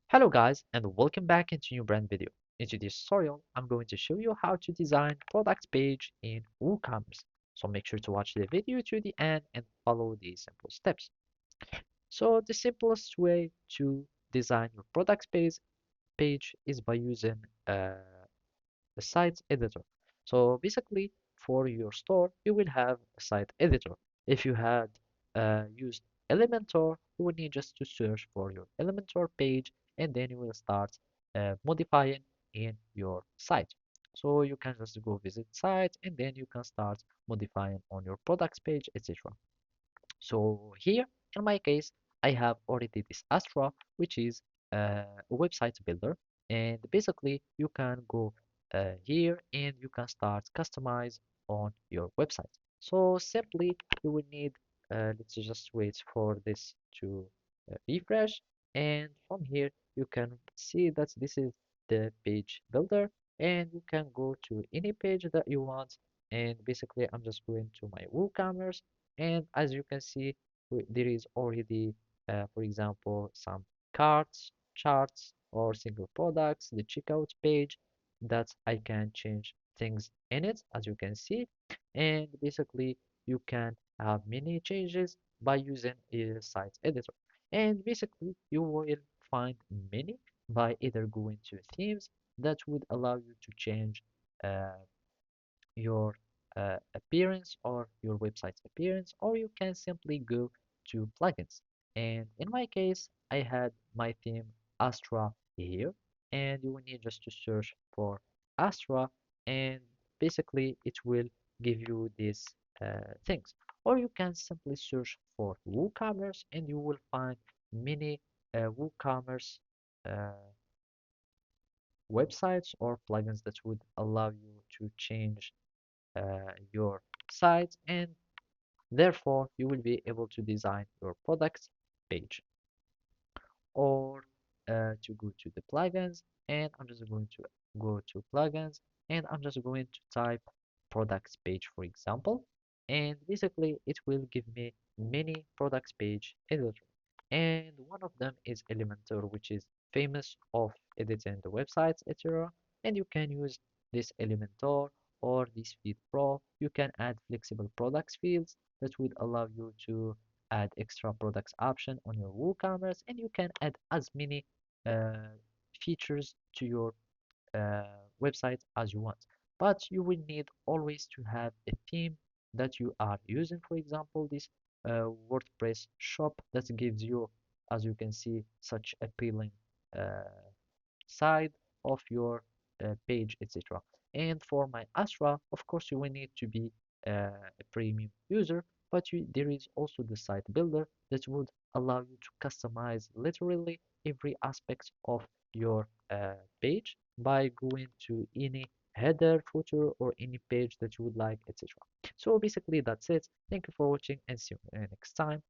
Hello guys and welcome back into new brand video. In this tutorial, I'm going to show you how to design product page in WooCommerce. So make sure to watch the video to the end and follow these simple steps. So the simplest way to design your product page is by using the site editor. So basically, for your store, you will have a site editor. If you had used Elementor, you will need just to search for your Elementor page, and then you will start modifying in your site. So you can just go visit site, and then you can start modifying on your products page, etc. So here, in my case, I have already this Astra, which is a website builder. And basically, you can go here and you can start customize on your website. So simply, you will need, let's just wait for this to refresh. And from here, you can see that this is the page builder. And you can go to any page that you want. And basically, I'm just going to my WooCommerce, and as you can see, there is already, for example, some carts, charts, or single products, the checkout page that I can change things in it, as you can see. And basically, you can have many changes by using a site editor. And basically, you will find many by either going to themes that would allow you to change uh, your appearance or your website's appearance, or you can simply go to plugins. And in my case, I had my theme Astra here, and you will need just to search for Astra, and basically it will give you these things. Or you can simply search for WooCommerce, and you will find many WooCommerce uh, websites or plugins that would allow you to change your site, and therefore you will be able to design your product page. Or to go to the plugins, and I'm just going to go to plugins, and I'm just going to type products page, for example, and basically it will give me many products page editor, and one of them is Elementor, which is famous of editing the websites, etc. And you can use this Elementor or this feed pro. You can add flexible products fields that would allow you to add extra products option on your WooCommerce, and you can add as many uh, features to your uh, website as you want. But you will need always to have a theme that you are using. For example, this WordPress shop that gives you, as you can see, such appealing uh, side of your page, etc. And for my Astra, of course, you will need to be a premium user, but there is also the site builder that would allow you to customize literally every aspect of your page by going to any header, footer, or any page that you would like, etc. So basically, that's it. Thank you for watching and see you next time.